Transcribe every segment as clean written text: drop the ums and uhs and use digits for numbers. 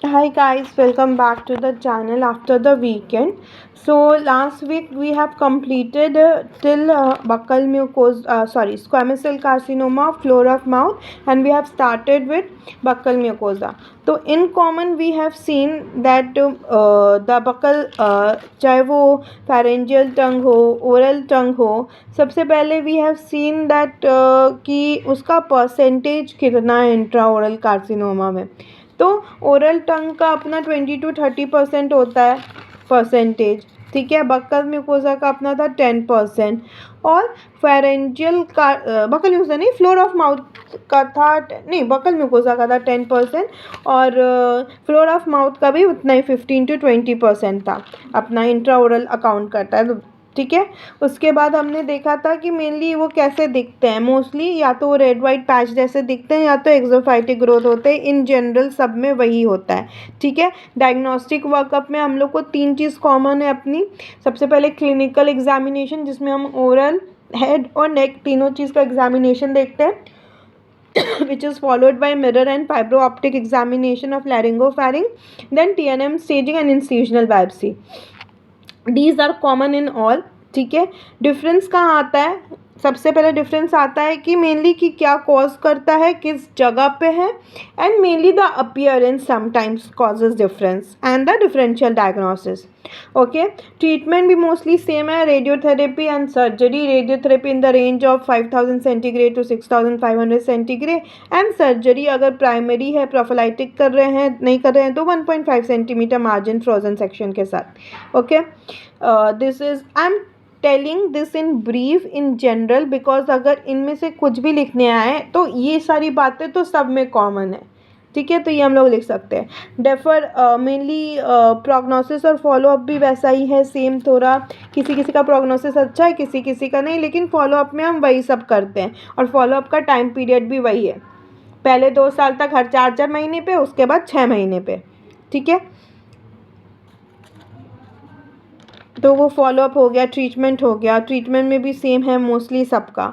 Hi guys, welcome back to the channel after the weekend. So last week we have completed till buccal mucosa, squamous cell carcinoma, floor of mouth, and we have started with buccal mucosa. So in common we have seen that the buccal चाहे वो pharyngeal tongue हो, oral tongue हो, सबसे पहले we have seen that कि उसका percentage कितना है इंट्राओरल कार्सिनोमा में. तो ओरल टंग का अपना 20 to 30% होता है परसेंटेज. ठीक है, बक्कल म्यूकोसा का अपना था 10%. और फेरेंजियल का बक्कल म्यूकोसा नहीं, फ्लोर ऑफ माउथ का था, नहीं बक्कल म्यूकोसा का था 10%. और फ्लोर ऑफ माउथ का भी उतना ही 15 to 20% था. अपना इंट्रा ओरल अकाउंट करता है. तो ठीक है, उसके बाद हमने देखा था कि मेनली वो कैसे दिखते हैं. मोस्टली या तो वो रेड वाइट पैच जैसे दिखते हैं या तो एक्सोफाइटिक ग्रोथ होते हैं. इन जनरल सब में वही होता है. ठीक है, डायग्नोस्टिक वर्कअप में हम लोग को 3 चीज़ कॉमन है अपनी. सबसे पहले क्लिनिकल एग्जामिनेशन, जिसमें हम ओरल, हेड और नेक तीनों चीज़ का एग्जामिनेशन देखते हैं, which is followed by mirror and fibro optic examination of laryngopharynx, then TNM staging and incisional biopsy. These are common in all. ठीक है, डिफरेंस कहाँ आता है? सबसे पहले डिफरेंस आता है कि मेनली कि क्या कॉज करता है, किस जगह पे है, and mainly the appearance sometimes causes difference and the differential diagnosis. Okay, treatment भी मोस्टली सेम है, radiotherapy and surgery. Radiotherapy in the range of 5000 centigrade to 6500 centigrade, and surgery अगर प्राइमरी है, प्रोफिलाइटिक कर रहे हैं, नहीं कर रहे हैं तो 1.5 सेंटीमीटर मार्जिन फ्रोजन सेक्शन के साथ. Okay, this is I am telling this in brief in general because अगर इनमें से कुछ भी लिखने आए तो ये सारी बातें तो सब में कॉमन है. ठीक है, तो ये हम लोग लिख सकते हैं. डेफर मेनली प्रोग्नोसिस और फॉलोअप भी वैसा ही है, सेम. थोड़ा किसी किसी का प्रोग्नोसिस अच्छा है, किसी किसी का नहीं, लेकिन फॉलोअप में हम वही सब करते हैं. और फॉलोअप का टाइम पीरियड भी वही है, पहले 2 साल तक हर 4 महीने पे, उसके बाद 6 महीने पे. ठीक है, तो वो फॉलोअप हो गया, ट्रीटमेंट हो गया. ट्रीटमेंट में भी सेम है मोस्टली सबका,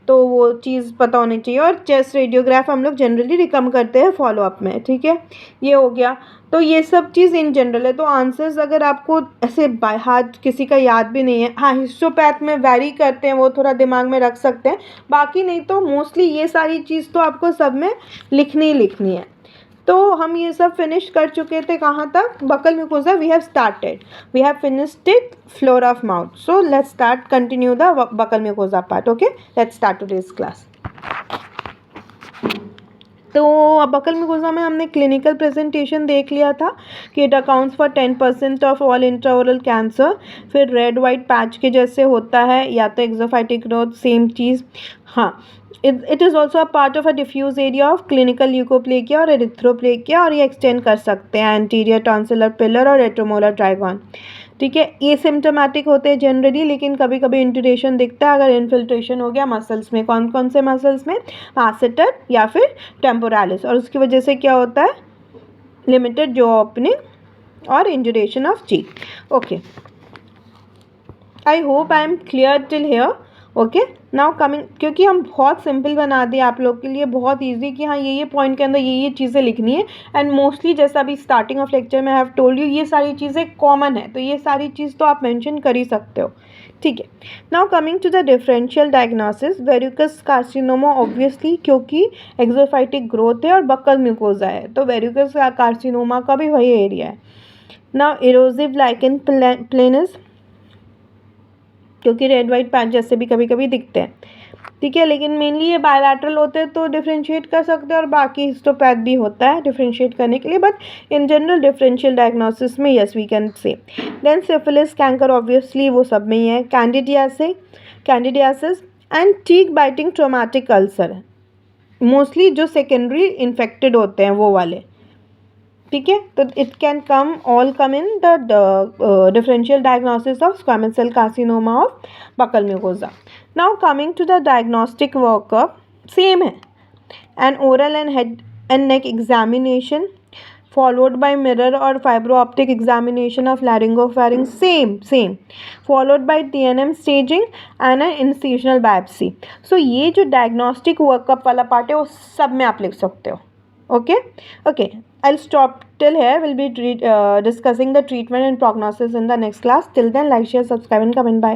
तो वो चीज़ पता होनी चाहिए. और चेस्ट रेडियोग्राफ हम लोग जनरली रिकमेंड करते हैं फॉलोअप में. ठीक है, ये हो गया. तो ये सब चीज़ इन जनरल है. तो आंसर्स अगर आपको ऐसे बाय हार्ट किसी का याद भी नहीं है, हाँ हिस्टोपैथ में वैरी करते हैं, वो थोड़ा दिमाग में रख सकते हैं, बाकी नहीं तो मोस्टली ये सारी चीज़ तो आपको सब में लिखनी ही लिखनी है. तो हम ये सब फिनिश कर चुके थे. कहाँ तक? Buccal mucosa we have started, we have finished it, floor of mouth. So let's start, continue the buccal mucosa part. Okay, let's start today's class. तो बक्कल म्यूकोसा में हमने क्लिनिकल प्रेजेंटेशन देख लिया था कि it accounts for 10% of all intraoral cancer. फिर red white patch के जैसे होता है, या तो एक्सोफाइटिक ग्रोथ, सेम चीज़. हाँ, it is also a part of a diffuse area of clinical leukoplakia और एरिथ्रोप्लेकिया, और ये एक्सटेंड कर सकते हैं एंटीरियर टॉन्सिलर पिलर और रेट्रोमोलर ट्राइगोन. ठीक है, ये सिम्टोमेटिक होते हैं जनरली, लेकिन कभी कभी इंटरेशन दिखता है अगर इन्फिल्ट्रेशन हो गया मसल्स में. कौन कौन से मसल्स में? मासेटर या फिर टेम्पोरालिस. और उसकी वजह से क्या होता है? लिमिटेड जॉ ओपनिंग और induration of cheek. Okay, I hope I am clear till here. Okay, now coming, क्योंकि हम बहुत सिंपल बना दिए आप लोग के लिए, बहुत इजी कि हाँ ये पॉइंट के अंदर ये चीज़ें लिखनी है. एंड मोस्टली जैसा अभी स्टार्टिंग ऑफ लेक्चर में आई हैव टोल्ड यू, ये सारी चीज़ें कॉमन है, तो ये सारी चीज़ तो आप मेंशन कर ही सकते हो. ठीक है, now coming to the differential diagnosis. Verrucous carcinoma obviously, क्योंकि एक्सोफाइटिक ग्रोथ है और बक्कल म्यूकोसा है, तो वेरिकस कार्सिनोमा का भी वही एरिया है. नाउ इरोजिव लाइकेन प्लेनस, क्योंकि रेड वाइट पैच जैसे भी कभी कभी दिखते हैं. ठीक है, लेकिन मेनली ये बायलैटरल होते हैं तो डिफ्रेंशिएट कर सकते हैं, और बाकी हिस्टोपैथ भी होता है डिफ्रेंशिएट करने के लिए, but in general differential diagnosis में yes we can say. Then syphilis, canker obviously वो सब में ही है. Candidiasis and cheek biting traumatic ulcer, mostly जो सेकेंडरी इन्फेक्टेड होते हैं वो वाले. ठीक है, तो it can all come in the differential diagnosis of squamous cell carcinoma of buccal mucosa. Now coming to the diagnostic workup, same है. An oral and head and neck examination followed by mirror or fiber optic examination of laryngopharynx, same followed by TNM staging and an incisional biopsy. So ये जो diagnostic workup वाला part है वो सब में आप लिख सकते हो. Okay, I'll stop till here. We'll be discussing the treatment and prognosis in the next class. Till then, like, share, subscribe, and comment. Bye.